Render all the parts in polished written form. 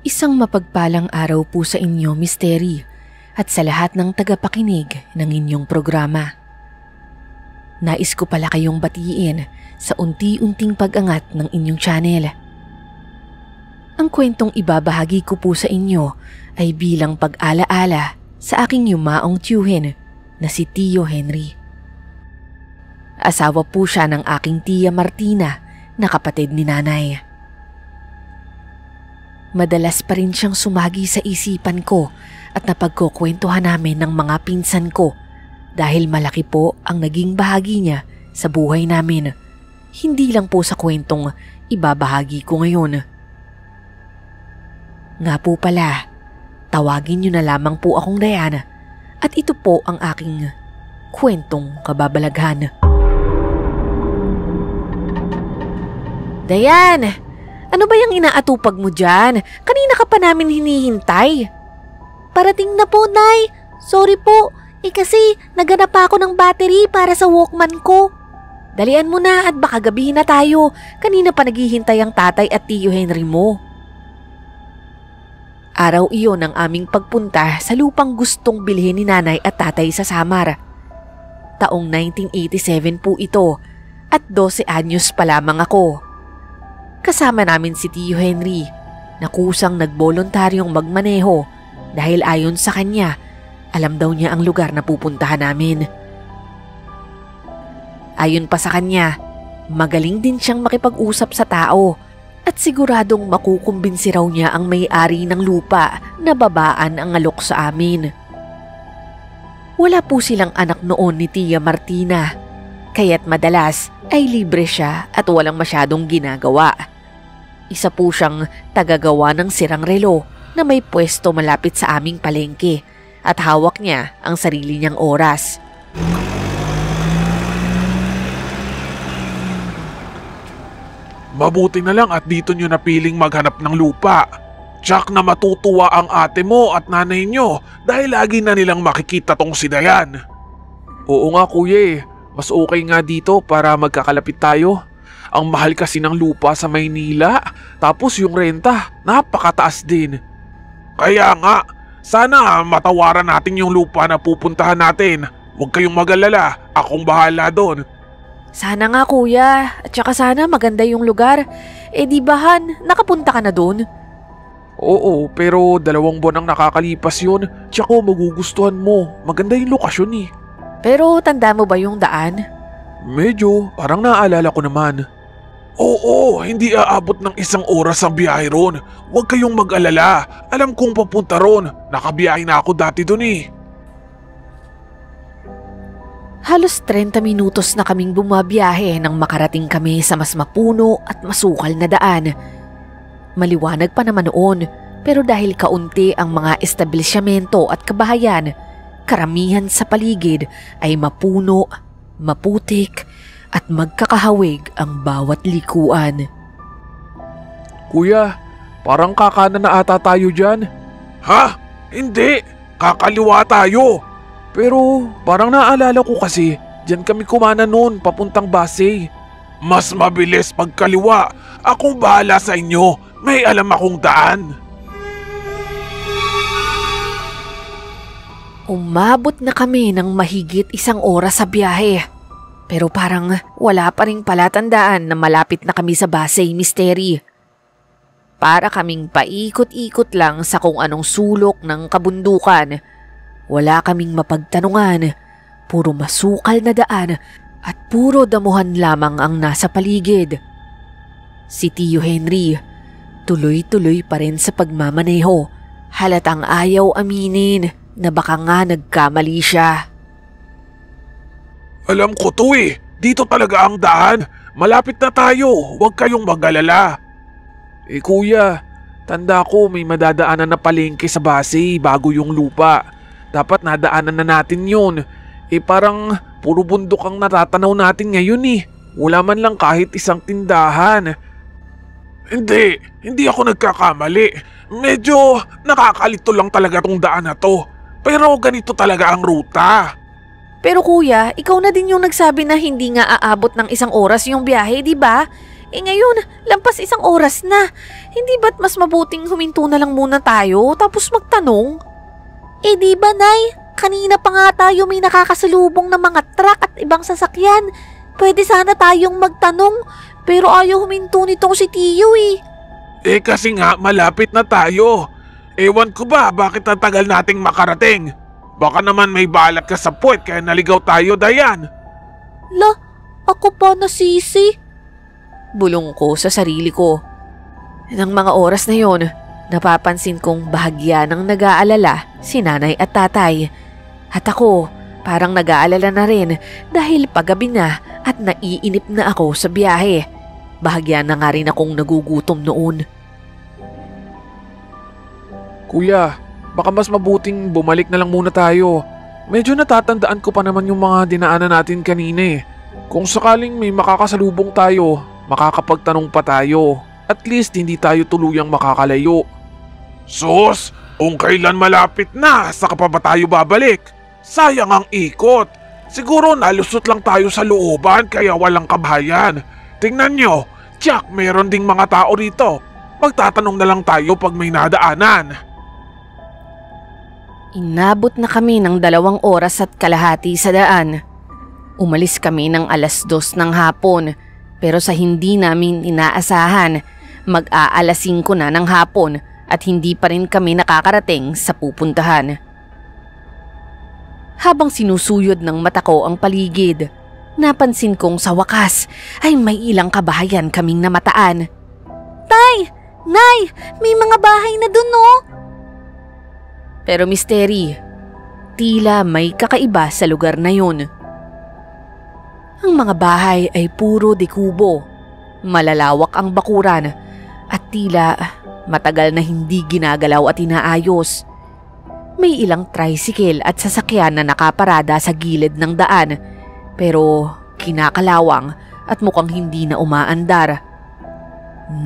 Isang mapagpalang araw po sa inyo, Misteri, at sa lahat ng tagapakinig ng inyong programa. Nais ko pala kayong batiin sa unti-unting pag-angat ng inyong channel. Ang kwentong ibabahagi ko po sa inyo ay bilang pag-alaala sa aking yumaong tiyuhin na si Tio Henry. Asawa po siya ng aking Tia Martina na kapatid ni Nanay. Madalas pa rin siyang sumagi sa isipan ko at napagkukwentuhan namin ng mga pinsan ko dahil malaki po ang naging bahagi niya sa buhay namin. Hindi lang po sa kwentong ibabahagi ko ngayon. Nga po pala, tawagin niyo na lamang po akong Diana at ito po ang aking kwentong kababalaghan. Diane! Ano ba yung inaatupag mo dyan? Kanina ka pa namin hinihintay. Parating na po, Nay. Sorry po. Kasi naghanap pa ako ng battery para sa Walkman ko. Dalian mo na at baka gabihin na tayo. Kanina pa naghihintay ang tatay at Tio Henry mo. Araw iyon ang aming pagpunta sa lupang gustong bilhin ni nanay at tatay sa Samar. Taong 1987 po ito at 12 anyos pa lamang ako. Kasama namin si Tio Henry na kusang nagboluntaryong magmaneho dahil ayon sa kanya, alam daw niya ang lugar na pupuntahan namin. Ayon pa sa kanya, magaling din siyang makipag-usap sa tao at siguradong makukumbinsi raw niya ang may-ari ng lupa na babaan ang alok sa amin. Wala po silang anak noon ni Tia Martina, kaya't madalas ay libre siya at walang masyadong ginagawa. Isa po siyang tagagawa ng sirang relo na may pwesto malapit sa aming palengke at hawak niya ang sarili niyang oras. Mabuti na lang at dito nyo napiling maghanap ng lupa. Tsak na matutuwa ang ate mo at nanay nyo dahil lagi na nilang makikita tong si Dayan. Oo nga kuya, mas okay nga dito para magkakalapit tayo. Ang mahal kasi ng lupa sa Maynila, tapos yung renta, napakataas din. Kaya nga, sana matawaran natin yung lupa na pupuntahan natin. Huwag kayong mag-alala, akong bahala doon. Sana nga kuya, at saka sana maganda yung lugar. Di ba Han, nakapunta ka na doon? Oo, pero 2 buwan ang nakakalipas yun, tsaka magugustuhan mo. Maganda yung lokasyon eh. Pero tanda mo ba yung daan? Medyo, parang naaalala ko naman. Oo, hindi aabot ng 1 oras ang biyahe ron. Huwag kayong mag-alala. Alam kong papunta ron. Nakabiyahe na ako dati dun eh. Halos 30 minutos na kaming bumabiyahe nang makarating kami sa mas mapuno at masukal na daan. Maliwanag pa naman noon, pero dahil kaunti ang mga establisyamento at kabahayan, karamihan sa paligid ay mapuno, maputik, at magkakahawig ang bawat likuan. Kuya, parang kakanan na ata tayo dyan. Ha? Hindi! Kakaliwa tayo! Pero parang naalala ko kasi, dyan kami kumana noon papuntang Pasay. Mas mabilis pagkaliwa. Akong bahala sa inyo. May alam akong daan. Umabot na kami ng mahigit 1 oras sa biyahe. Pero parang wala pa ring palatandaan na malapit na kami sa Pasay, Misteri. Para kaming paikot-ikot lang sa kung anong sulok ng kabundukan. Wala kaming mapagtanungan. Puro masukal na daan at puro damuhan lamang ang nasa paligid. Si Tio Henry, tuloy-tuloy pa rin sa pagmamaneho. Halatang ayaw aminin na baka nga nagkamali siya. Alam ko to eh. Dito talaga ang daan. Malapit na tayo. Huwag kayong mag-alala. Kuya, tanda ko may madadaanan na palengke sa Pasay bago yung lupa. Dapat nadaanan na natin yun. Parang puro bundok ang natatanaw natin ngayon eh. Wala man lang kahit isang tindahan. Hindi ako nagkakamali. Medyo nakakalito lang talaga tong daan na to. Pero ganito talaga ang ruta. Pero kuya, ikaw na din yung nagsabi na hindi nga aabot ng 1 oras yung biyahe, di ba? Ngayon, lampas 1 oras na. Hindi ba't mas mabuting huminto na lang muna tayo tapos magtanong? Di ba, Nay? Kanina pa nga tayo may nakakasalubong na mga truck at ibang sasakyan. Pwede sana tayong magtanong, pero ayaw huminto nitong si Tiyo Kasi nga malapit na tayo. Ewan ko ba bakit ang tagal nating makarating? Baka naman may balat ka sa puwet kaya naligaw tayo, Dayan. Ako pa nasisi. Bulong ko sa sarili ko. Nang mga oras na yon, napapansin kong bahagya ng nag-aalala si nanay at tatay. At ako, parang nag-aalala na rin dahil paggabi na at naiinip na ako sa biyahe. Bahagya na nga rin akong nagugutom noon. Kuya, baka mas mabuting bumalik na lang muna tayo. Medyo natatandaan ko pa naman yung mga dinaanan natin kanina. Kung sakaling may makakasalubong tayo, makakapagtanong pa tayo. At least hindi tayo tuluyang makakalayo. Sus, kung kailan malapit na, saka pa ba tayo babalik? Sayang ang ikot. Siguro nalusot lang tayo sa looban kaya walang kabahayan. Tingnan nyo, Jack, mayroon ding mga tao rito. Magtatanong na lang tayo pag may nadaanan. Inabot na kami ng 2 oras at kalahati sa daan. Umalis kami ng 2:00 ng hapon, pero sa hindi namin inaasahan, mag-aalas 5 na ng hapon at hindi pa rin kami nakakarating sa pupuntahan. Habang sinusuyod ng mata ko ang paligid, napansin kong sa wakas ay may ilang kabahayan kaming namataan. Tay! Nay! May mga bahay na dun, no? Pero misteri, tila may kakaiba sa lugar na yun. Ang mga bahay ay puro dekubo, malalawak ang bakuran at tila matagal na hindi ginagalaw at inaayos. May ilang tricycle at sasakyan na nakaparada sa gilid ng daan pero kinakalawang at mukhang hindi na umaandar.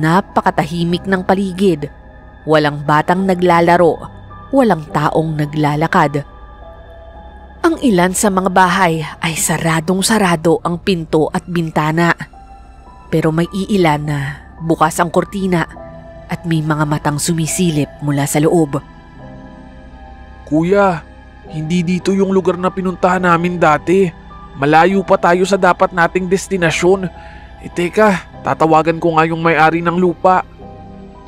Napakatahimik ng paligid, walang batang naglalaro. Walang taong naglalakad. Ang ilan sa mga bahay ay saradong-sarado ang pinto at bintana. Pero may iilan na bukas ang kortina at may mga matang sumisilip mula sa loob. Kuya, hindi dito yung lugar na pinuntahan namin dati. Malayo pa tayo sa dapat nating destinasyon. Teka, tatawagan ko nga yung may-ari ng lupa.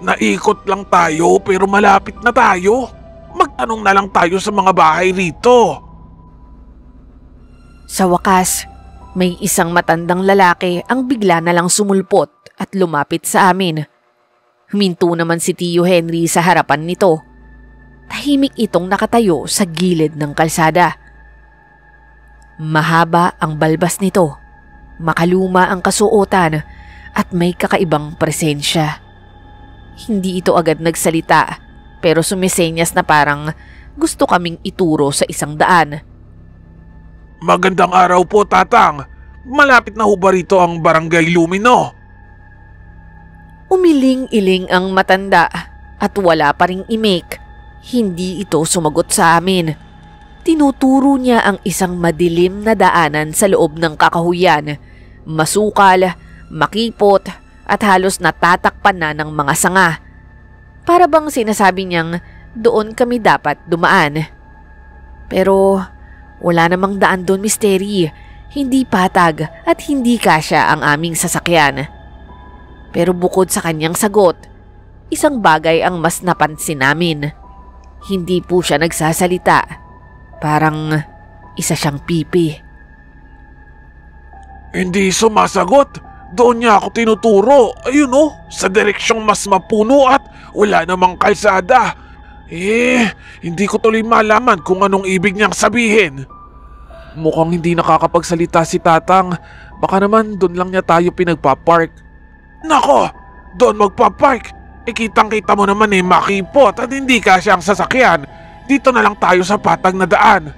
Naikot lang tayo pero malapit na tayo. Magtanong na lang tayo sa mga bahay rito. Sa wakas, may isang matandang lalaki ang bigla na lang sumulpot at lumapit sa amin. Huminto naman si Tio Henry sa harapan nito. Tahimik itong nakatayo sa gilid ng kalsada. Mahaba ang balbas nito, makaluma ang kasuotan at may kakaibang presensya. Hindi ito agad nagsalita. Pero sumisenyas na parang gusto kaming ituro sa isang daan. Magandang araw po, Tatang. Malapit na ho ba rito ang Barangay Lumino? Umiling-iling ang matanda at wala pa ring imik. Hindi ito sumagot sa amin. Tinuturo niya ang isang madilim na daanan sa loob ng kakahuyan. Masukal, makipot at halos natatakpan na ng mga sanga. Para bang sinasabi niyang doon kami dapat dumaan. Pero wala namang daan doon, misteri. Hindi patag at hindi kasya ang aming sasakyan. Pero bukod sa kanyang sagot, isang bagay ang mas napansin namin. Hindi po siya nagsasalita. Parang isa siyang pipi. Hindi sumasagot. Doon niya ako tinuturo. Ayun oh, sa direksyong mas mapuno at wala namang kalsada. Hindi ko tuloy malaman kung anong ibig niyang sabihin. Mukhang hindi nakakapagsalita si Tatang. Baka naman doon lang niya tayo pinagpapark. Nako, doon magpapark. Kitang-kita mo naman makipot at hindi kasya ang sasakyan. Dito na lang tayo sa patag na daan.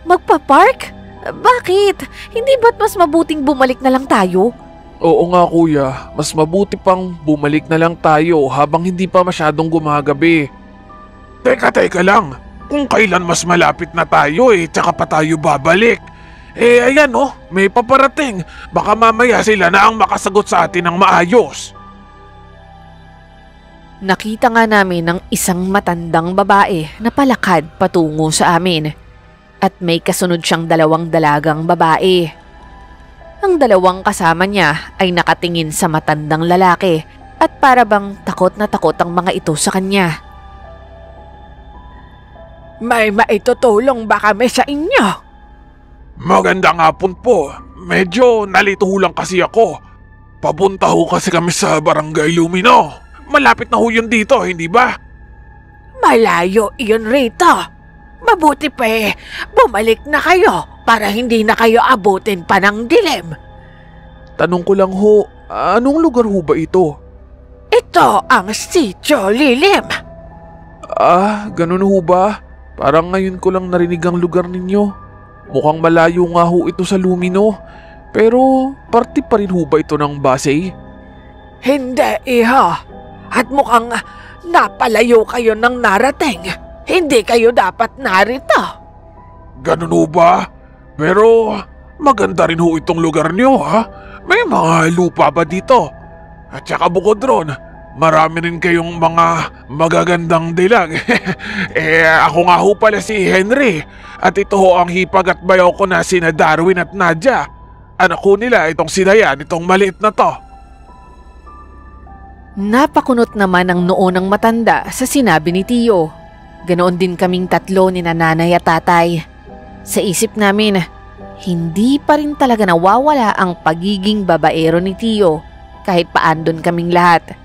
Magpapark? Bakit? Hindi ba't mas mabuting bumalik na lang tayo? Oo nga kuya, mas mabuti pang bumalik na lang tayo habang hindi pa masyadong gumagabi. Teka lang. Kung kailan mas malapit na tayo tsaka pa tayo babalik. Ayan may paparating. Baka mamaya sila na ang makasagot sa atin ng maayos. Nakita nga namin ng isang matandang babae na palakad patungo sa amin. At may kasunod siyang 2 dalagang babae. Ang 2 kasama niya ay nakatingin sa matandang lalaki at para bang takot na takot ang mga ito sa kanya. May maitutulong ba kami sa inyo? Magandang hapon po. Medyo nalito lang kasi ako. Papunta ho kasi kami sa Barangay Lumino. Malapit na ho yun dito, hindi ba? Malayo iyon rito. Mabuti pa bumalik na kayo para hindi na kayo abutin pa ng dilim. Tanong ko lang ho, anong lugar ho ba ito? Ito ang Sitio Lilim. Ganun ho ba? Parang ngayon ko lang narinig ang lugar ninyo. Mukhang malayo nga ho ito sa Lumino. Pero parte pa rin ho ba ito ng Basay? Hindi iho. At mukhang napalayo kayo ng narating. Hindi kayo dapat narito. Ganun ho ba? Pero maganda rin ho itong lugar niyo ha? May mga lupa ba dito? At saka bukod ron, marami rin kayong mga magagandang dilag. Ako nga ho pala si Henry. At ito ho ang hipag at bayaw ko na sina Darwin at Nadia. Anak ko nila itong si Dayan, itong maliit na to. Napakunot naman ang noo ng matanda sa sinabi ni Tio. Ganoon din kaming 3 ni nanay at tatay. Sa isip namin, hindi pa rin talaga nawawala ang pagiging babaero ni Tio kahit paandon kaming lahat.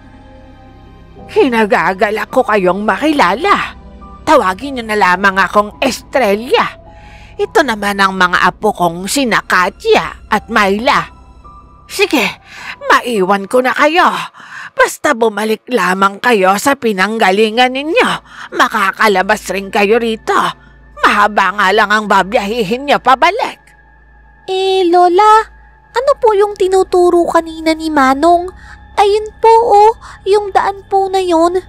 Hinagagalak ko kayong makilala. Tawagin niyo na lamang akong Estrella. Ito naman ang mga apo kong sina Katya at Myla. Sige, maiwan ko na kayo. Basta bumalik lamang kayo sa pinanggalingan ninyo. Makakalabas rin kayo rito. Mahaba nga lang ang babiyahihin niyo pabalik. Lola, ano po yung tinuturo kanina ni Manong? Ayun po yung daan po na yun.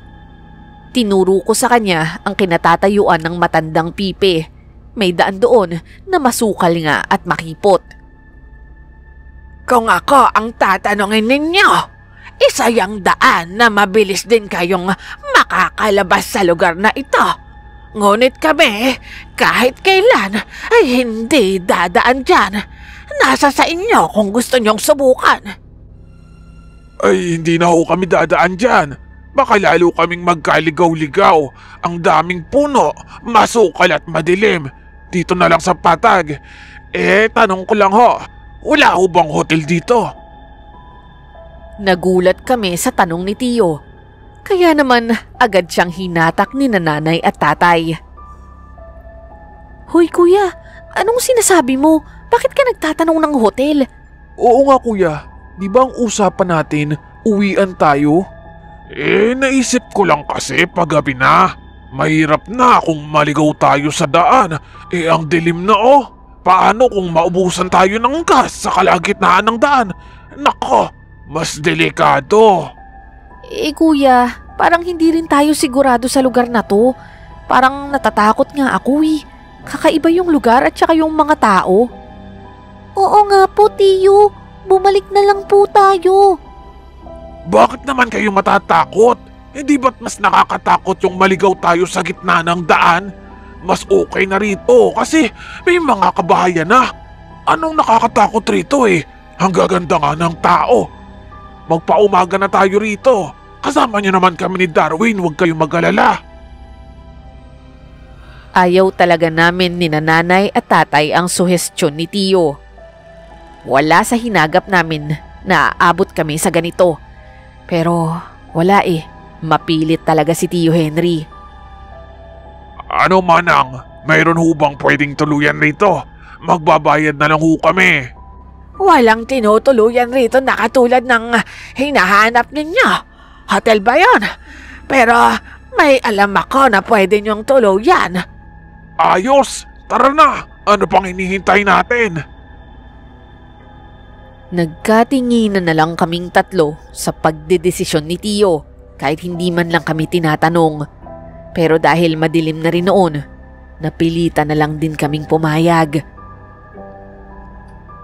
Tinuro ko sa kanya ang kinatatayuan ng matandang pipe. May daan doon na masukal nga at makipot. Kung ako ang tatanungin ninyo, isa yung daan na mabilis din kayong makakalabas sa lugar na ito. Ngunit kami, kahit kailan, ay hindi dadaan dyan. Nasa sa inyo kung gusto nyong subukan. Ay hindi na ho kami dadaan dyan. Baka lalo kaming magkaligaw-ligaw. Ang daming puno, masukal at madilim. Dito na lang sa patag. Tanong ko lang ho, wala ho bang hotel dito? Nagulat kami sa tanong ni Tio. Kaya naman agad siyang hinatak ni nanay at tatay. Hoy kuya, anong sinasabi mo? Bakit ka nagtatanong ng hotel? Oo nga kuya, di ba ang usapan natin, uwian tayo? Naisip ko lang kasi paggabi na. Mahirap na kung maligaw tayo sa daan. Ang dilim na Paano kung maubusan tayo ng gas sa kalagitnaan ng daan? Nako, mas delikado. Kuya, parang hindi rin tayo sigurado sa lugar na to. Parang natatakot nga ako Kakaiba yung lugar at saka yung mga tao. Oo nga po, Tio. Bumalik na lang po tayo. Bakit naman kayo matatakot? Hindi ba't mas nakakatakot yung maligaw tayo sa gitna ng daan? Mas okay na rito kasi may mga kabahayan na. Anong nakakatakot rito Ang gaganda nga ng tao. Magpaumaga na tayo rito. Kasama niyo naman kami ni Darwin, huwag kayong mag-alala. Ayaw talaga namin ni nanay at tatay ang suhestyon ni Tio. Wala sa hinagap namin na aabot kami sa ganito. Pero wala mapilit talaga si Tio Henry. Ano manang, mayroon ho bang pwedeng tuluyan rito? Magbabayad na lang ho kami. Walang tinutuluyan rito na katulad ng hinahanap ninyo. Hotel ba yun? Pero may alam ako na pwede niyong tuluyan. Ayos! Tara na! Ano pang hinihintay natin? Nagkatinginan na lang kaming tatlo sa pagdedesisyon ni Tio kahit hindi man lang kami tinatanong. Pero dahil madilim na rin noon, napilitan na lang din kaming pumayag.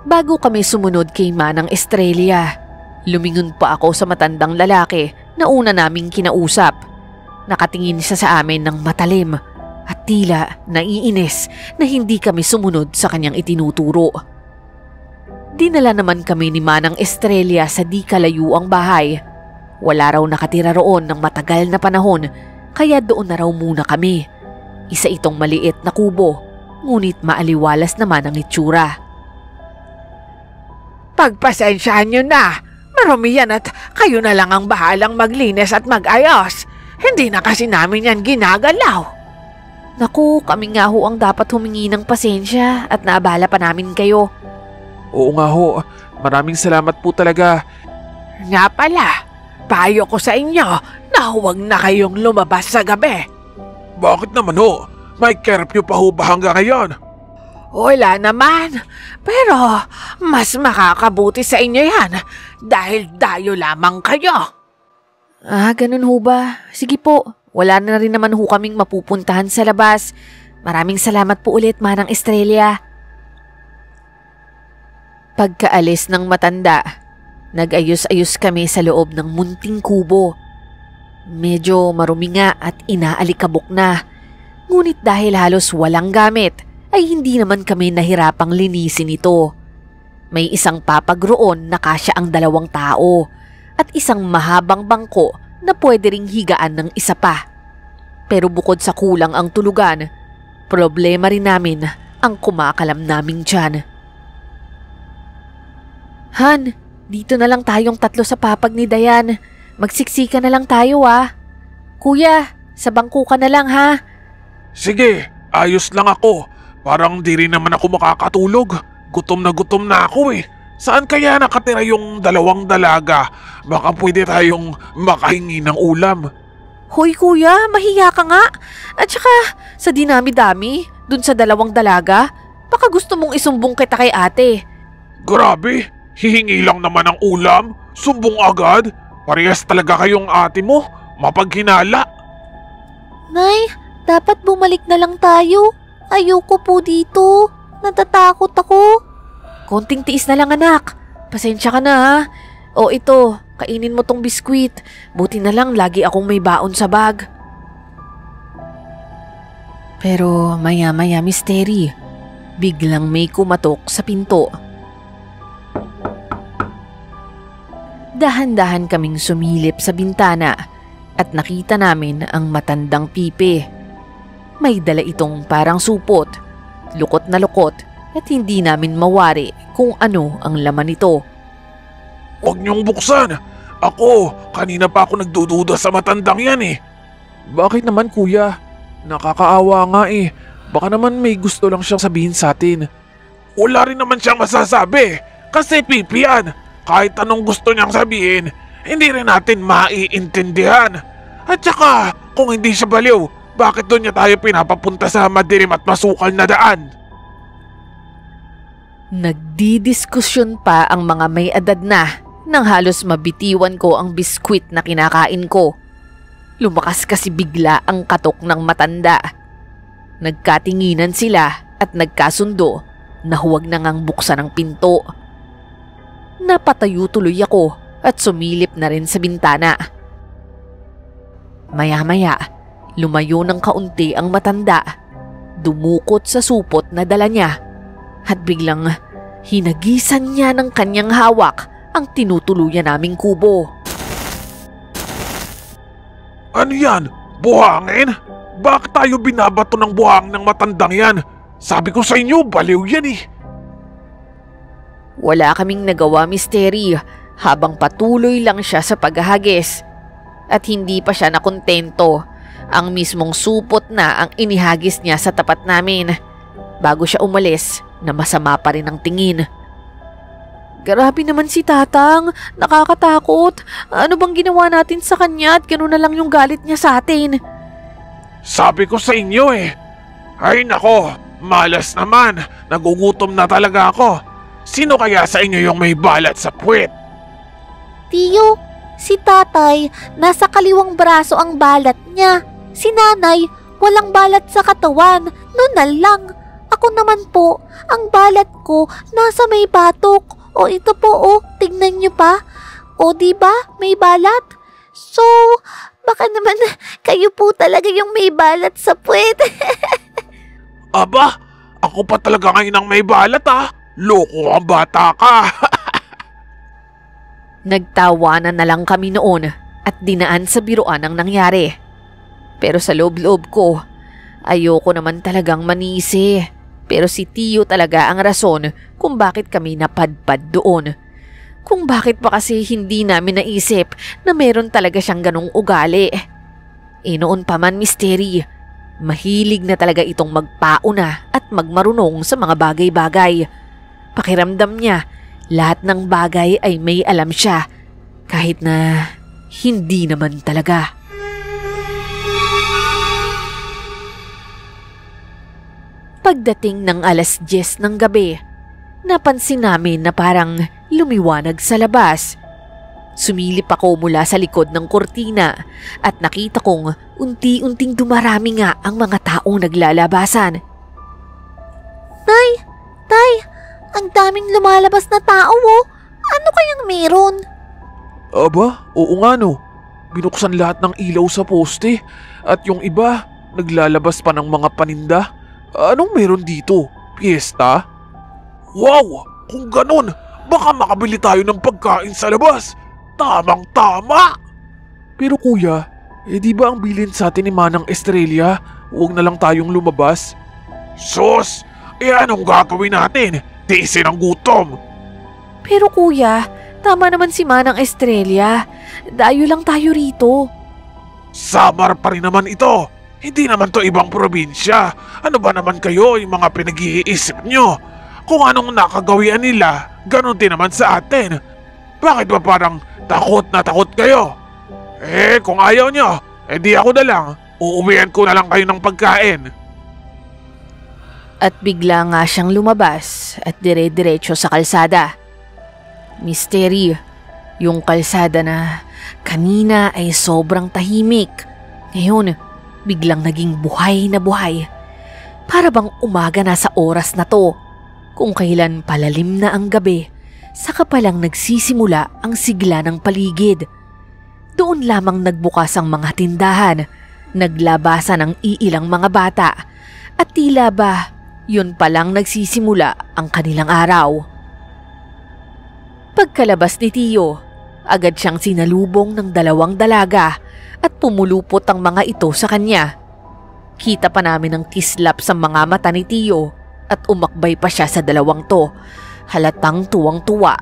Bago kami sumunod kay Manang Estrella, lumingon pa ako sa matandang lalaki na una naming kinausap. Nakatingin siya sa amin ng matalim at tila naiinis na hindi kami sumunod sa kanyang itinuturo. Dinala naman kami ni Manang Estrella sa di kalayuang bahay. Wala raw nakatira roon ng matagal na panahon kaya doon na raw muna kami. Isa itong maliit na kubo, ngunit maaliwalas naman ang itsura. Pagpasensyahan nyo na. Marumi yan at kayo na lang ang bahalang maglinis at mag-ayos. Hindi na kasi namin yan ginagalaw. Naku, kami nga ho ang dapat humingi ng pasensya at naabala pa namin kayo. Oo nga ho, maraming salamat po talaga. Nga pala, payo ko sa inyo na huwag na kayong lumabas sa gabi. Bakit naman ho? May curfew pa ho ba hanggang ngayon? Wala naman, pero mas makakabuti sa inyo yan dahil dayo lamang kayo. Ganun ho ba? Sige po, wala na rin naman ho kaming mapupuntahan sa labas. Maraming salamat po ulit, Manang Estrella. Pagkaalis ng matanda, nag-ayos-ayos kami sa loob ng munting kubo. Medyo marumi nga at inaalikabok na. Ngunit dahil halos walang gamit, ay hindi naman kami nahirapang linisin ito. May isang papag roon na kasya ang 2 tao at isang mahabang bangko na pwede ring higaan ng isa pa. Pero bukod sa kulang ang tulugan, problema rin namin ang kumakalam naming tiyan. Han, dito na lang tayong 3 sa papag ni Dayan. Magsiksika na lang tayo Kuya, sa bangko ka na lang ha. Sige, ayos lang ako. Parang di rin naman ako makakatulog. Gutom na ako eh. Saan kaya nakatira yung 2 dalaga? Baka pwede tayong makahingi ng ulam. Hoy kuya, mahiya ka nga. At saka sa dinami-dami, dun sa 2 dalaga, baka gusto mong isumbong kita kay ate. Grabe, hihingi lang naman ng ulam. Sumbong agad. Parehas talaga kayong ate mo. Mapaghinala. Nay, dapat bumalik na lang tayo. Ayoko po dito. Natatakot ako. Konting tiis na lang anak. Pasensya ka na ha. O ito, kainin mo tong biskwit. Buti na lang lagi akong may baon sa bag. Pero maya-maya misteri. Biglang may kumatok sa pinto. Dahan-dahan kaming sumilip sa bintana at nakita namin ang matandang pipe. May dala itong parang supot, lukot na lukot at hindi namin mawari kung ano ang laman nito. Huwag niyong buksan. Ako, kanina pa ako nagdududa sa matandang yan eh. Bakit naman kuya? Nakakaawa nga eh. Baka naman may gusto lang siyang sabihin sa atin. Wala rin naman siyang masasabi. Kasi pipi yan. Kahit anong gusto niyang sabihin, hindi rin natin maiintindihan. At saka, kung hindi siya baliw, bakit doon niya tayo pinapapunta sa madilim at masukal na daan? Nagdidiskusyon pa ang mga may edad na nang halos mabitiwan ko ang biskwit na kinakain ko. Lumakas kasi bigla ang katok ng matanda. Nagkatinginan sila at nagkasundo na huwag na ngang buksan ang pinto. Napatayo tuloy ako at sumilip na rin sa bintana. Maya-maya, lumayo ng kaunti ang matanda. Dumukot sa supot na dala niya at biglang hinagisan niya ng kanyang hawak ang tinutuluyan naming kubo. Ano yan? Buhangin? Bakit tayo binabato ng buhang ng matandang yan? Sabi ko sa inyo, baliw yan eh. Wala kaming nagawa misteri habang patuloy lang siya sa paghahagis. At hindi pa siya nakontento. Ang mismong supot na ang inihagis niya sa tapat namin. Bago siya umalis na masama pa rin ang tingin. Grabe naman si Tatang, nakakatakot. Ano bang ginawa natin sa kanya at gano'n na lang yung galit niya sa atin? Sabi ko sa inyo eh. Ay nako, malas naman. Nagugutom na talaga ako. Sino kaya sa inyo yung may balat sa puwet? Tiyo, si tatay, nasa kaliwang braso ang balat niya. Si nanay, walang balat sa katawan, nunal lang. Ako naman po, ang balat ko nasa may batok. O ito po, tignan niyo pa. O diba, may balat? So, baka naman kayo po talaga yung may balat sa puwet. Aba, ako pa talaga ngayon ang may balat Loko ang bata ka. Nagtawanan na lang kami noon at dinaan sa biruan ang nangyari. Pero sa loob-loob ko, ayoko naman talagang manisi. Pero si Tiyo talaga ang rason kung bakit kami napadpad doon. Kung bakit pa kasi hindi namin naisip na meron talaga siyang ganong ugali. Noon pa man, Misteri, mahilig na talaga itong magpauna at magmarunong sa mga bagay-bagay. Pakiramdam niya, lahat ng bagay ay may alam siya, kahit na hindi naman talaga. Pagdating ng 10:00 ng gabi, napansin namin na parang lumiwanag sa labas. Sumilip ako mula sa likod ng kortina at nakita kong unti-unting dumarami nga ang mga taong naglalabasan. Nay, Tay, ang daming lumalabas na tao Ano kayang meron? Aba, oo nga no. Binuksan lahat ng ilaw sa poste at yung iba naglalabas pa ng mga paninda. Anong meron dito? Piyesta? Wow! Kung ganun, baka makabili tayo ng pagkain sa labas. Tamang-tama! Pero kuya, di ba ang bilin sa atin ni Manang Estrella? Huwag na lang tayong lumabas. Sus! Anong gagawin natin? Tiisin ang gutom. Pero kuya, tama naman si Manang Estrella. Dayo lang tayo rito. Samar pa rin naman ito. Hindi naman to ibang probinsya. Ano ba naman kayo yung mga pinag-iisip nyo? Kung anong nakagawian nila, ganun din naman sa atin. Bakit ba parang takot na takot kayo? Kung ayaw nyo, di ako na lang. Uuwihan ko na lang kayo ng pagkain. At bigla nga siyang lumabas at dire-diretso sa kalsada. Misteri, yung kalsada na kanina ay sobrang tahimik. Ngayon, biglang naging buhay na buhay. Para bang umaga na sa oras na to. Kung kailan palalim na ang gabi, saka palang nagsisimula ang sigla ng paligid. Doon lamang nagbukas ang mga tindahan, naglabasan ang iilang mga bata, at tila ba yun palang nagsisimula ang kanilang araw. Pagkalabas ni Tiyo, agad siyang sinalubong ng 2 dalaga at pumulupot ang mga ito sa kanya. Kita pa namin ang kislap sa mga mata ni Tiyo at umakbay pa siya sa 2 to, halatang tuwang-tuwa.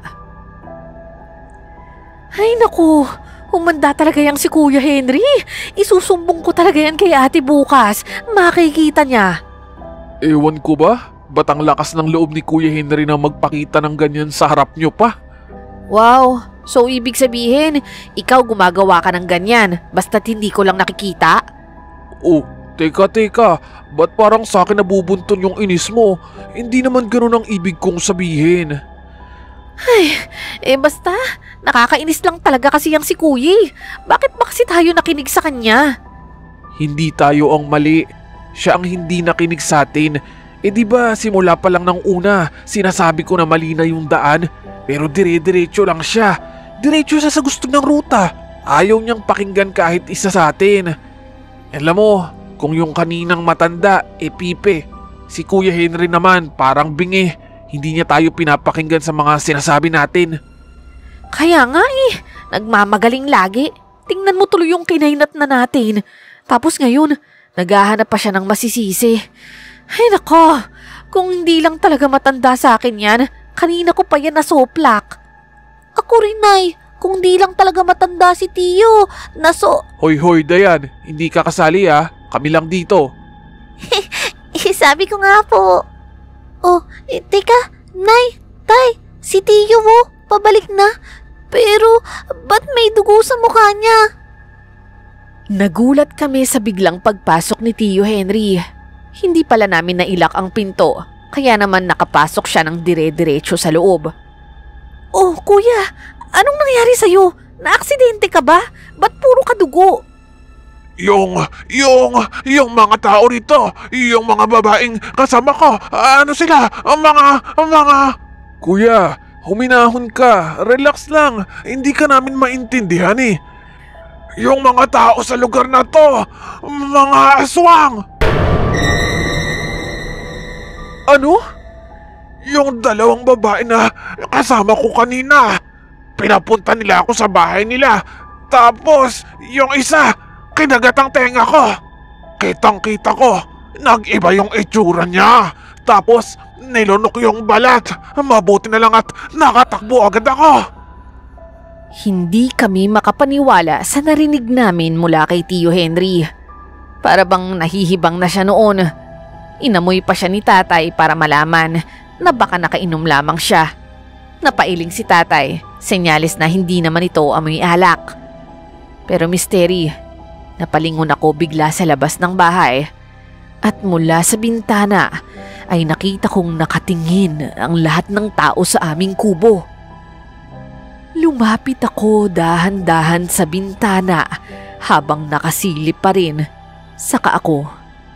Ay naku, humanda talaga yang si Kuya Henry. Isusumbong ko talaga yan kay ate bukas. Makikita niya. Ewan ko ba? Ba't ang lakas ng loob ni Kuya Henry na magpakita ng ganyan sa harap nyo pa? Wow, so ibig sabihin, ikaw gumagawa ka ng ganyan basta't hindi ko lang nakikita? Oh, teka. Ba't parang sa akin nabubunton yung inis mo? Hindi naman ganun ang ibig kong sabihin. Ay, basta, nakakainis lang talaga kasi yang si Kuya. Bakit ba kasi tayo nakinig sa kanya? Hindi tayo ang mali. Siya ang hindi nakinig sa atin. Di ba simula pa lang ng una, sinasabi ko na mali na yung daan? Pero dire-diretso lang siya. Diretso siya sa gusto ng ruta. Ayaw niyang pakinggan kahit isa sa atin. Alam mo, kung yung kaninang matanda, pipe. Si Kuya Henry naman, parang bingi. Hindi niya tayo pinapakinggan sa mga sinasabi natin. Kaya nga nagmamagaling lagi. Tingnan mo tuloy yung kinainat na natin. Tapos ngayon, naghahanap pa siya ng masisisi. Ay nako, kung hindi lang talaga matanda sa akin yan, kanina ko pa yan nasoplak. Ako rin, Nay. Kung di lang talaga matanda si Tiyo, Hoy, Dayan. Hindi ka kasali Kami lang dito. Sabi ko nga po. Teka, Nay, Tay, si Tiyo pabalik na. Pero, ba't may dugo sa mukha niya? Nagulat kami sa biglang pagpasok ni Tiyo Henry. Hindi pala namin nailak ang pinto, Kaya naman nakapasok siya ng dire-diretso sa loob. Oh, kuya, anong nangyari sa'yo? Naaksidente ka ba? Ba't puro ka dugo? Yung mga tao rito, yung mga babaeng kasama ko, ano sila? Mga... Kuya, huminahon ka. Relax lang. Hindi ka namin maintindihan eh. Yung mga tao sa lugar na to, mga aswang! Ano? Yung dalawang babae na kasama ko kanina, pinapunta nila ako sa bahay nila. Tapos, yung isa, kinagat ang tenga ko. Kitang-kita ko, nag-iba yung itsura niya. Tapos, nilunok yung balat. Mabuti na lang at nakatakbo agad ako. Hindi kami makapaniwala sa narinig namin mula kay Tio Henry. Para bang nahihibang na siya noon. Inamoy pa siya ni tatay para malaman na baka nakainom lamang siya. Napailing si tatay, senyalis na hindi naman ito amoy alak. Pero misteri, napalingon ako bigla sa labas ng bahay. At mula sa bintana ay nakita kong nakatingin ang lahat ng tao sa aming kubo. Lumapit ako dahan-dahan sa bintana habang nakasilip pa rin. Saka ako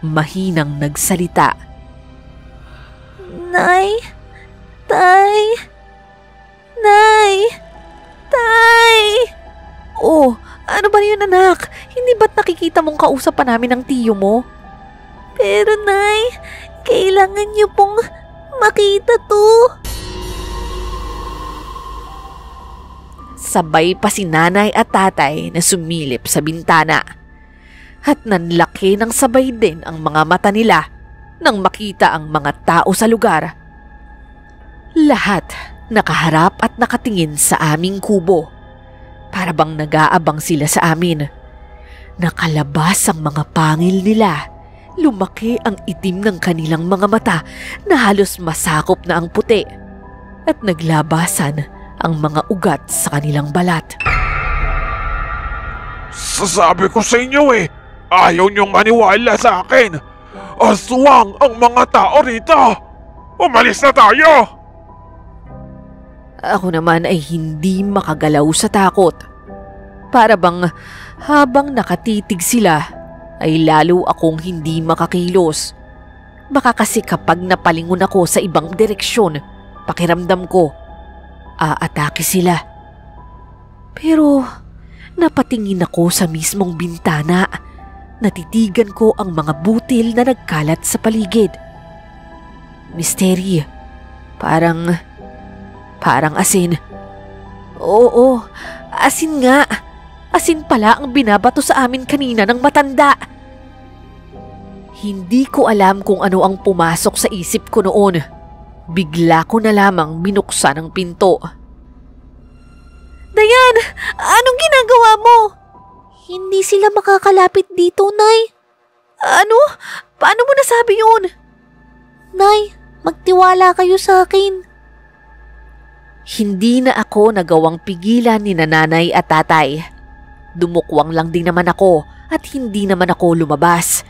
mahinang nagsalita. Nay! Tay! Nay! Tay! Oh, ano ba yun anak? Hindi ba't nakikita mong kausap pa namin ng tiyo mo? Pero Nay, kailangan niyo pong makita to. Sabay pa si nanay at tatay na sumilip sa bintana. At nanlaki ng sabay din ang mga mata nila nang makita ang mga tao sa lugar. Lahat nakaharap at nakatingin sa aming kubo. Para bang nag-aabang sila sa amin. Nakalabas ang mga pangil nila. Lumaki ang itim ng kanilang mga mata na halos masakop na ang puti. At naglabasan ang mga ugat sa kanilang balat. Sasabi ko sa inyo eh, ayaw niyong maniwala sa akin. Aswang ang mga tao rito. Umalis na tayo! Ako naman ay hindi makagalaw sa takot. Para bang habang nakatitig sila, ay lalo akong hindi makakilos. Baka kasi kapag napalingon ako sa ibang direksyon, pakiramdam ko, aatake sila. Pero napatingin ako sa mismong bintana. Natitigan ko ang mga butil na nagkalat sa paligid. Misteri. Parang asin. Oo, asin nga. Asin pala ang binabato sa amin kanina ng matanda. Hindi ko alam kung ano ang pumasok sa isip ko noon. Bigla ko na lamang binuksan ang pinto. Dayan! Anong ginagawa mo? Hindi sila makakalapit dito, Nay. Ano? Paano mo nasabi yun? Nay, magtiwala kayo sa akin. Hindi na ako nagawang pigilan ni nanay at tatay. Dumukwang lang din naman ako at hindi naman ako lumabas.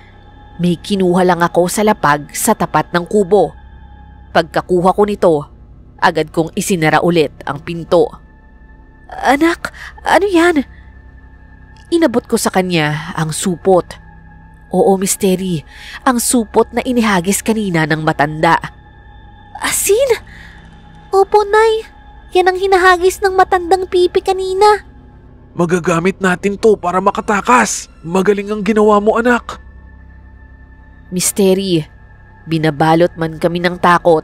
May kinuha lang ako sa lapag sa tapat ng kubo. Pagkakuha ko nito, agad kong isinara ulit ang pinto. Anak, ano yan? Inabot ko sa kanya ang supot. Oo, misteri, ang supot na inihagis kanina ng matanda. Asin? Opo, Nay. Yan ang hinahagis ng matandang pipi kanina. Magagamit natin to para makatakas. Magaling ang ginawa mo, anak. Misteri, binabalot man kami ng takot.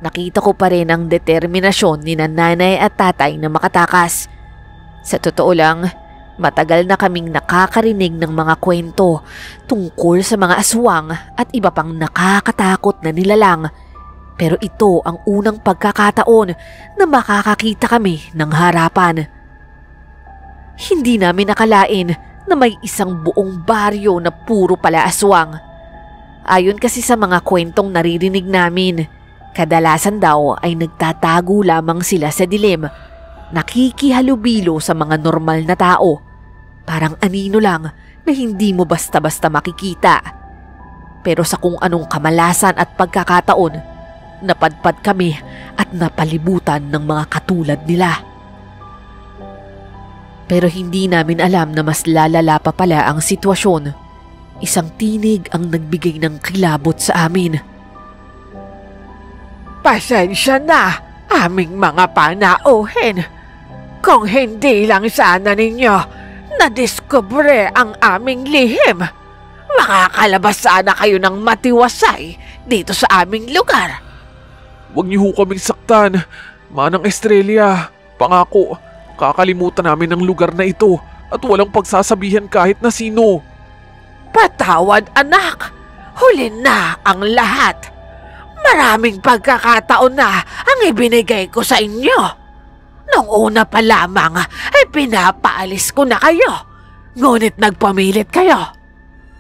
Nakita ko pa rin ang determinasyon ni nanay at tatay na makatakas. Sa totoo lang, matagal na kaming nakakarinig ng mga kwento tungkol sa mga aswang at iba pang nakakatakot na nilalang. Pero ito ang unang pagkakataon na makakakita kami ng harapan. Hindi namin nakalain na may isang buong baryo na puro pala aswang. Ayon kasi sa mga kwentong naririnig namin, kadalasan daw ay nagtatago lamang sila sa dilim, nakikihalubilo sa mga normal na tao. Parang anino lang na hindi mo basta-basta makikita. Pero sa kung anong kamalasan at pagkakataon, napadpad kami at napalibutan ng mga katulad nila. Pero hindi namin alam na mas lalala pa pala ang sitwasyon. Isang tinig ang nagbigay ng kilabot sa amin. Pasensya na, aming mga panauhin. Kung hindi lang sana ninyo nadiskubre ang aming lihim, makakalabas sana kayo ng matiwasay dito sa aming lugar. Huwag niyo ho kaming saktan, Manang Estrella. Pangako, kakalimutan namin ang lugar na ito at walang pagsasabihan kahit na sino. Patawad anak, huli na ang lahat. Maraming pagkakataon na ang ibinigay ko sa inyo. Nung una pa lamang ay pinapaalis ko na kayo. Ngunit nagpamilit kayo.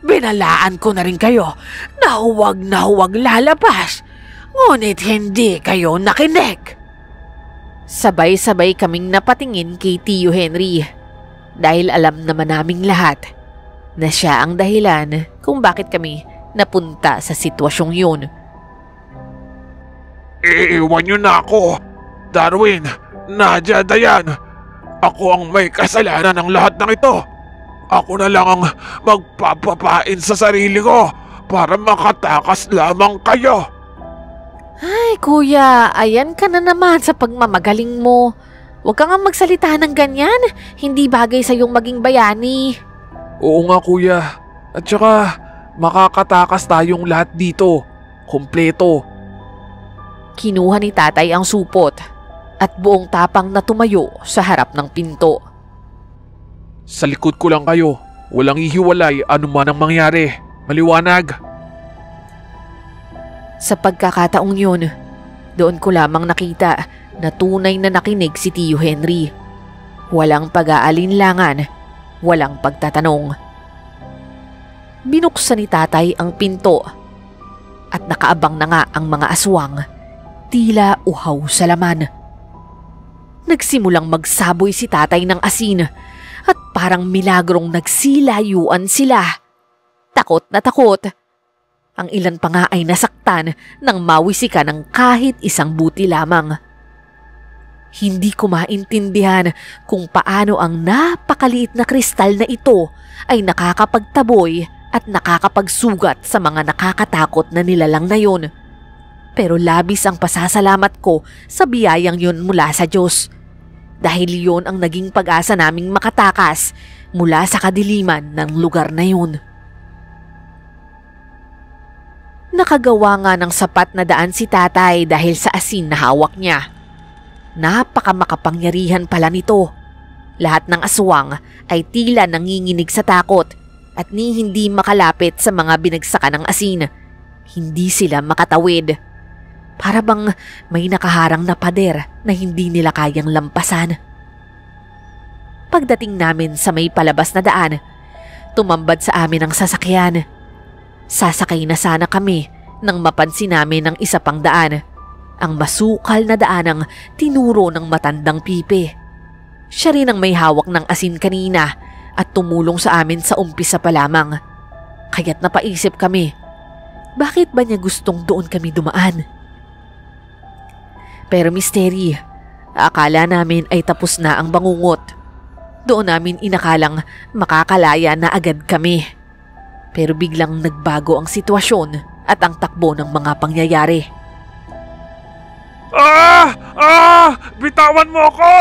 Binalaan ko na rin kayo na huwag lalabas. Ngunit hindi kayo nakinig. Sabay-sabay kaming napatingin kay Tio Henry dahil alam naman naming lahat na siya ang dahilan kung bakit kami napunta sa sitwasyong yun. Iiwan niyo na ako, Darwin, Nadia, Dayan. Ako ang may kasalanan ng lahat ng ito. Ako na lang ang magpapapain sa sarili ko para makatakas lamang kayo. Ay kuya, ayan ka na naman sa pagmamagaling mo. Huwag ka nga magsalita ng ganyan. Hindi bagay sa iyong maging bayani. Oo nga kuya, at saka makakatakas tayong lahat dito. Kompleto. Kinuha ni tatay ang supot at buong tapang na tumayo sa harap ng pinto. Sa likod ko lang kayo. Walang ihiwalay anuman ang mangyari. Maliwanag. Sa pagkakataong yun, doon ko lamang nakita na tunay na nakinig si Tio Henry. Walang pag-aalinlangan, walang pagtatanong. Binuksan ni tatay ang pinto at nakaabang na nga ang mga aswang, tila uhaw sa laman. Nagsimulang magsaboy si tatay ng asin at parang milagrong nagsilayuan sila. Takot na takot. Ang ilan pa nga ay nasaktan nang mawisikan ng kahit isang buti lamang. Hindi ko maintindihan kung paano ang napakaliit na kristal na ito ay nakakapagtaboy at nakakapagsugat sa mga nakakatakot na nilalang na yun. Pero labis ang pasasalamat ko sa biyayang yun mula sa Diyos. Dahil yun ang naging pag-asa naming makatakas mula sa kadiliman ng lugar na yun. Nakagawa nga ng sapat na daan si tatay dahil sa asin na hawak niya. Napakamakapangyarihan pala nito. Lahat ng aswang ay tila nanginginig sa takot at ni hindi makalapit sa mga binagsakan ng asin. Hindi sila makatawid. Para bang may nakaharang na pader na hindi nila kayang lampasan. Pagdating namin sa may palabas na daan, tumambad sa amin ang sasakyan. Sasakay na sana kami nang mapansin namin ang isa pang daan. Ang masukal na daanang tinuro ng matandang pipe. Siya rin ang may hawak ng asin kanina at tumulong sa amin sa umpisa pa lamang. Kaya't napaisip kami, bakit ba niya gustong doon kami dumaan? Pero misteri, akala namin ay tapos na ang bangungot. Doon namin inakalang makakalaya na agad kami. Pero biglang nagbago ang sitwasyon at ang takbo ng mga pangyayari. Bitawan mo ako!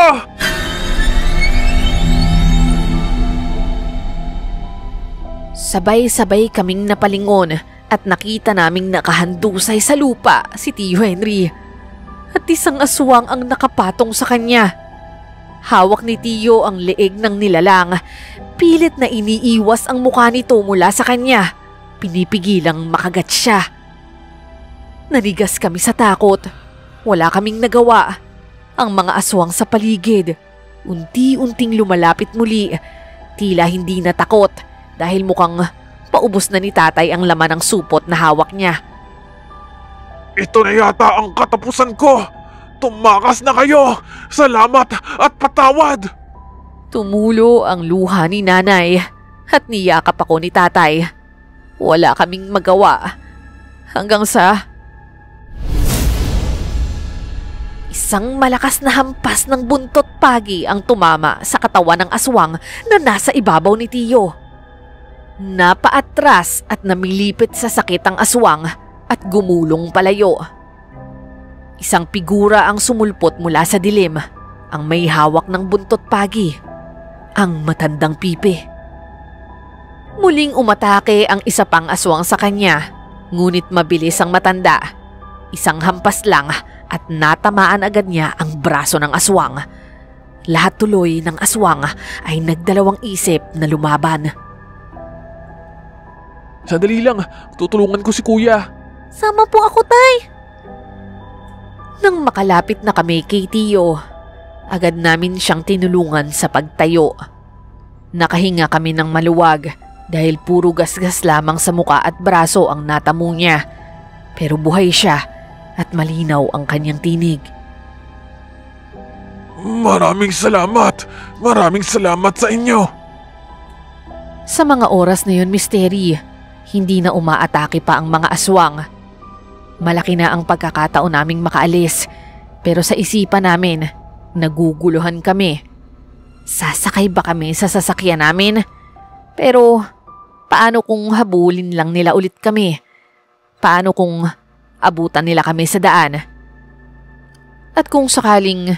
Sabay-sabay kaming napalingon at nakita naming nakahandusay sa lupa si Tio Henry. At isang aswang ang nakapatong sa kanya. Hawak ni Tio ang leeg ng nilalang. Pilit na iniiwas ang mukha nito mula sa kanya. Pinipigilang makagat siya. Nanigas kami sa takot. Wala kaming nagawa. Ang mga aswang sa paligid, unti-unting lumalapit muli. Tila hindi natakot dahil mukhang paubos na ni tatay ang laman ng supot na hawak niya. Ito na yata ang katapusan ko. Tumakas na kayo. Salamat at patawad. Tumulo ang luha ni nanay at niyakap ako ni tatay. Wala kaming magawa hanggang sa Isang malakas na hampas ng buntot pagi ang tumama sa katawan ng aswang na nasa ibabaw ni Tio. Napaatras at namilipit sa sakit ang aswang at gumulong palayo. Isang figura ang sumulpot mula sa dilim, ang may hawak ng buntot pagi, ang matandang Pipi. Muling umatake ang isa pang aswang sa kanya, ngunit mabilis ang matanda. Isang hampas lang at natamaan agad niya ang braso ng aswang. Lahat tuloy ng aswang ay nagdalawang isip na lumaban. Sandali lang, tutulungan ko si kuya. Sama po ako, Tay. Nang makalapit na kami kay Tio, agad namin siyang tinulungan sa pagtayo. Nakahinga kami ng maluwag dahil puro gasgas lamang sa muka at braso ang natamo niya. Pero buhay siya at malinaw ang kanyang tinig. Maraming salamat! Maraming salamat sa inyo! Sa mga oras na yun, Misteri, hindi na umaatake pa ang mga aswang. Malaki na ang pagkakataon naming makaalis, pero sa isipan namin, naguguluhan kami. Sasakay ba kami sa sasakyan namin? Pero paano kung habulin lang nila ulit kami? Paano kung abutan nila kami sa daan? At kung sakaling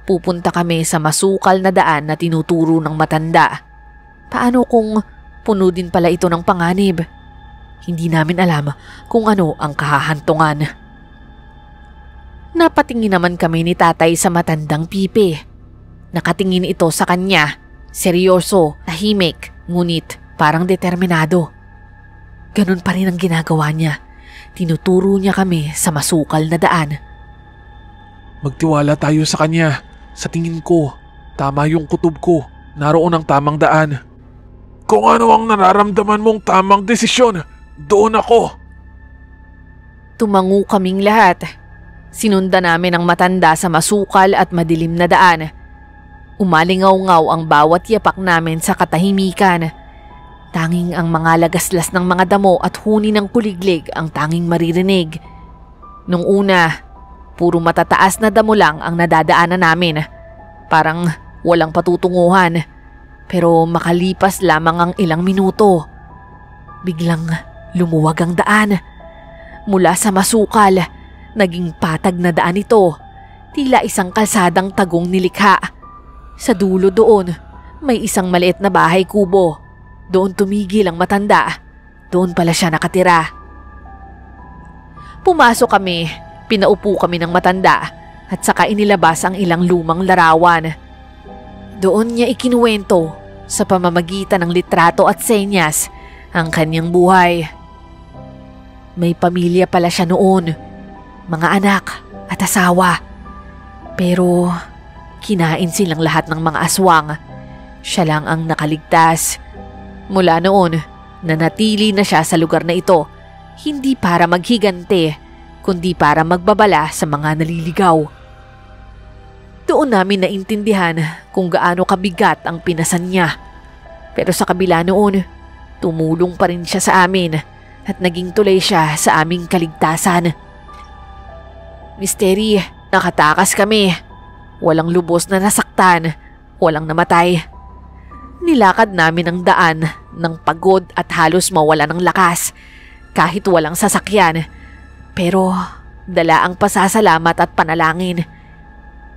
pupunta kami sa masukal na daan na tinuturo ng matanda, paano kung puno din pala ito ng panganib? Hindi namin alam kung ano ang kahahantungan. Napatingin naman kami ni Tatay sa matandang Pipi. Nakatingin ito sa kanya, seryoso, tahimik, ngunit parang determinado. Ganun pa rin ang ginagawa niya. Tinuturo niya kami sa masukal na daan. Magtiwala tayo sa kanya. Sa tingin ko, tama yung kutob ko. Naroon ang tamang daan. Kung ano ang nararamdaman mong tamang desisyon, doon ako. Tumango kaming lahat. Sinundan namin ang matanda sa masukal at madilim na daan. Umalingaw-ngaw ang bawat yapak namin sa katahimikan. Tanging ang mga lagaslas ng mga damo at huni ng kuliglig ang tanging maririnig. Nung una, puro matataas na damo lang ang nadadaanan namin. Parang walang patutunguhan. Pero makalipas lamang ang ilang minuto, biglang lumuwag ang daan. Mula sa masukal, naging patag na daan ito. Tila isang kalsadang tagong nilikha. Sa dulo doon, may isang maliit na bahay kubo. Doon tumigil ang matanda. Doon pala siya nakatira. Pumasok kami, pinaupo kami ng matanda at saka inilabas ang ilang lumang larawan. Doon niya ikinuwento sa pamamagitan ng litrato at senyas ang kanyang buhay. May pamilya pala siya noon, mga anak at asawa. Pero kinain silang lahat ng mga aswang. Siya lang ang nakaligtas. Mula noon, nanatili na siya sa lugar na ito, hindi para maghigante, kundi para magbabala sa mga naliligaw. Doon namin naintindihan kung gaano kabigat ang pinasan niya. Pero sa kabila noon, tumulong pa rin siya sa amin at naging tulay siya sa aming kaligtasan. Misteri, nakatakas kami. Walang lubos na nasaktan, walang namatay. Nilakad namin ang daan ng pagod at halos mawala ng lakas kahit walang sasakyan. Pero dala ang pasasalamat at panalangin.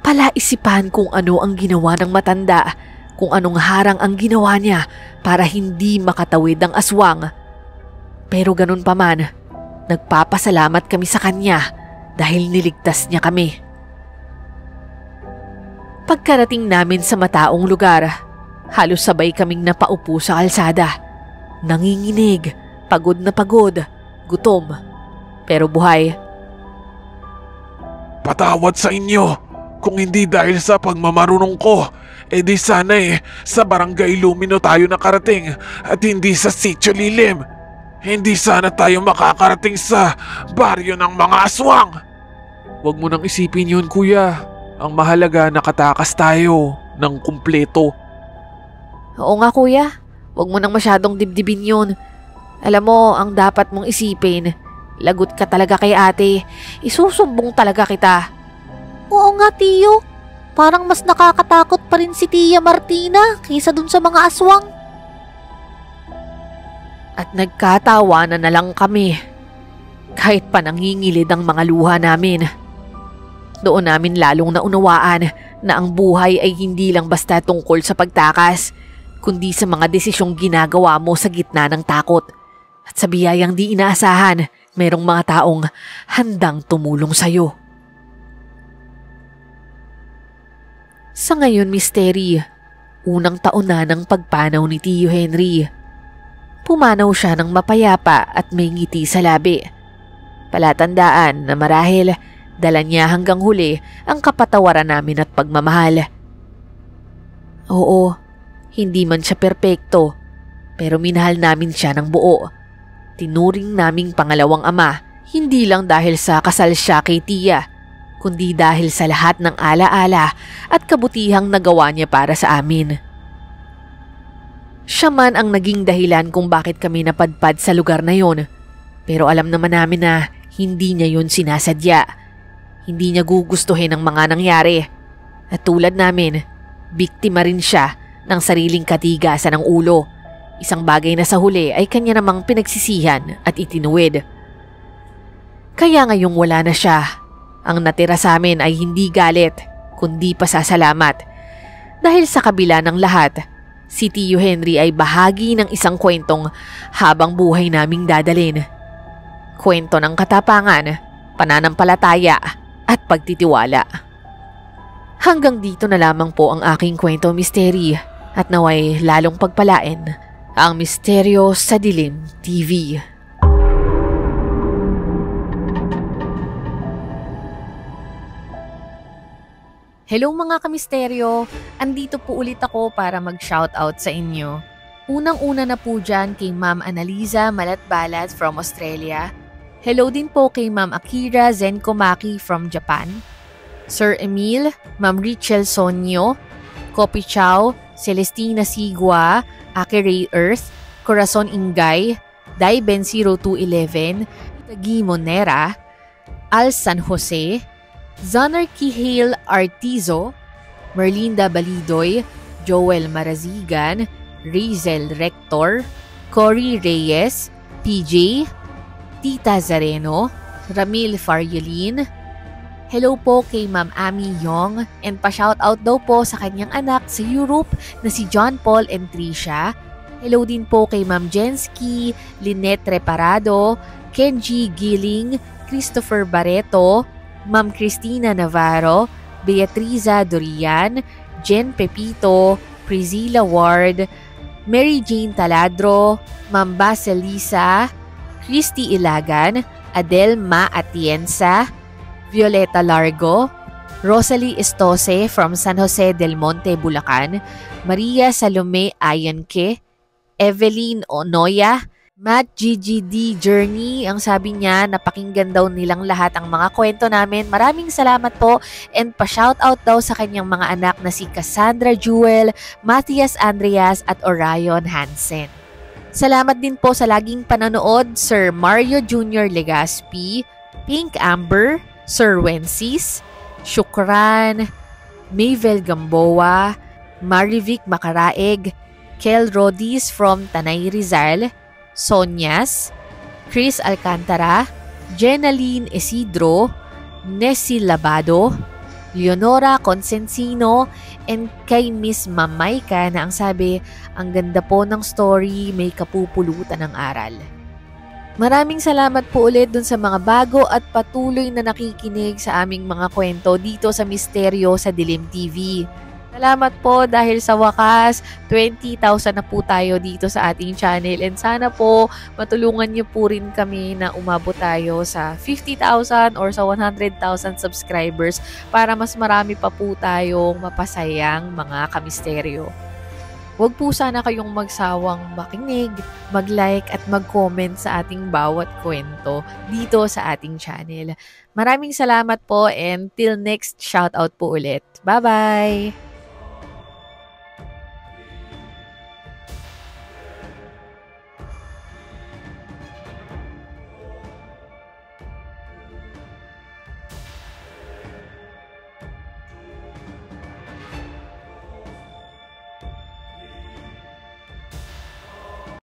Palaisipan kung ano ang ginawa ng matanda, kung anong harang ang ginawa niya para hindi makatawid ang aswang. Pero ganun pa man, nagpapasalamat kami sa kanya dahil niligtas niya kami. Pagkarating namin sa mataong lugar, halos sabay kaming napaupo sa kalsada. Nanginginig, pagod na pagod, gutom, pero buhay. Patawad sa inyo. Kung hindi dahil sa pagmamarunong ko, edi sana sa Barangay Lumino tayo nakarating at hindi sa Sitio Lilim. Hindi sana tayo makakarating sa baryo ng mga aswang. Huwag mo nang isipin yun, kuya. Ang mahalaga, nakatakas tayo ng kumpleto. Oo nga kuya, huwag mo nang masyadong dibdibin yun. Alam mo, ang dapat mong isipin, lagot ka talaga kay ate, isusumbong talaga kita. Oo nga, Tiyo. Parang mas nakakatakot pa rin si Tia Martina kaysa dun sa mga aswang. At nagkatawanan na lang kami. Kahit pa nangingilid ang mga luha namin. Doon namin lalong naunawaan na ang buhay ay hindi lang basta tungkol sa pagtakas, kundi sa mga desisyong ginagawa mo sa gitna ng takot. At sa biyayang di inaasahan, merong mga taong handang tumulong sa'yo. Sa ngayon, Misteri, unang taon na ng pagpanaw ni Tio Henry. Pumanaw siya ng mapayapa at may ngiti sa labi. Palatandaan na marahil dala niya hanggang huli ang kapatawaran namin at pagmamahal. Oo, hindi man siya perpekto, pero minahal namin siya ng buo. Tinuring naming pangalawang ama, hindi lang dahil sa kasal siya kay Tia, kundi dahil sa lahat ng alaala at kabutihang nagawa niya para sa amin. Siya man ang naging dahilan kung bakit kami napadpad sa lugar na yon, pero alam naman namin na hindi niya yun sinasadya. Hindi niya gugustuhin ang mga nangyari. At tulad namin, biktima rin siya ng sariling katigasan ng ulo. Isang bagay na sa huli ay kanya namang pinagsisihan at itinuwid. Kaya ngayong wala na siya, ang natira sa amin ay hindi galit, kundi pasasalamat. Dahil sa kabila ng lahat, si Tio Henry ay bahagi ng isang kwentong habang buhay naming dadalin. Kwento ng katapangan, pananampalataya at pagtitiwala. Hanggang dito na lamang po ang aking kwento, Misteri, at naway lalong pagpalain ang Misteryo sa Dilim TV. Hello mga kamisteryo! Andito po ulit ako para mag-shoutout sa inyo. Unang-una na po dyan kay Ma'am Annalisa Malatbalat from Australia. Hello din po kay Ma'am Akira Zenkomaki from Japan. Sir Emil, Ma'am Richel Sonyo, Kopi Chow, Celestina Sigua, Ake Earth, Corazon Ingay, Daiben 0211, Tagi Monera, Al San Jose, Zonar Kihale Artizo, Merlinda Balidoy, Joel Marazigan, Rizel Rector, Cory Reyes, PJ, Tita Zareno, Ramil Fariolin. Hello po kay Ma'am Ami Yong and pa-shoutout daw po sa kanyang anak sa Europe na si John Paul and Tricia. Hello din po kay Ma'am Jensky, Lynette Reparado, Kenji Giling, Christopher Barreto, Ma'am Cristina Navarro, Beatriza Dorian, Jen Pepito, Priscilla Ward, Mary Jane Taladro, Ma'am Baselisa, Christy Ilagan, Adel Ma Atienza, Violeta Largo, Rosalie Estose from San Jose del Monte, Bulacan, Maria Salome Ayanke, Evelyn Onoya, Matt GGD Journey, ang sabi niya, napakinggan daw nilang lahat ang mga kwento namin. Maraming salamat po and pa-shoutout daw sa kanyang mga anak na si Cassandra Jewel, Matthias Andreas at Orion Hansen. Salamat din po sa laging panonood, Sir Mario Jr. Legaspi, Pink Amber, Sir Wences, Shukran, Mayvel Gamboa, Marivic Macaraeg, Kel Rodis from Tanay Rizal, Sonyas, Chris Alcantara, Jenaline Isidro, Nessie Labado, Leonora Consensino, and kay Miss Mamayka na ang sabi, ang ganda po ng story, may kapupulutan ng aral. Maraming salamat po ulit dun sa mga bago at patuloy na nakikinig sa aming mga kwento dito sa Misteryo sa Dilim TV. Salamat po dahil sa wakas, 20,000 na po tayo dito sa ating channel and sana po matulungan niyo po rin kami na umabot tayo sa 50,000 or sa 100,000 subscribers para mas marami pa po tayong mapasayang mga kamisteryo. Huwag po sana kayong magsawang makinig, mag-like at mag-comment sa ating bawat kwento dito sa ating channel. Maraming salamat po and till next shoutout po ulit. Bye-bye!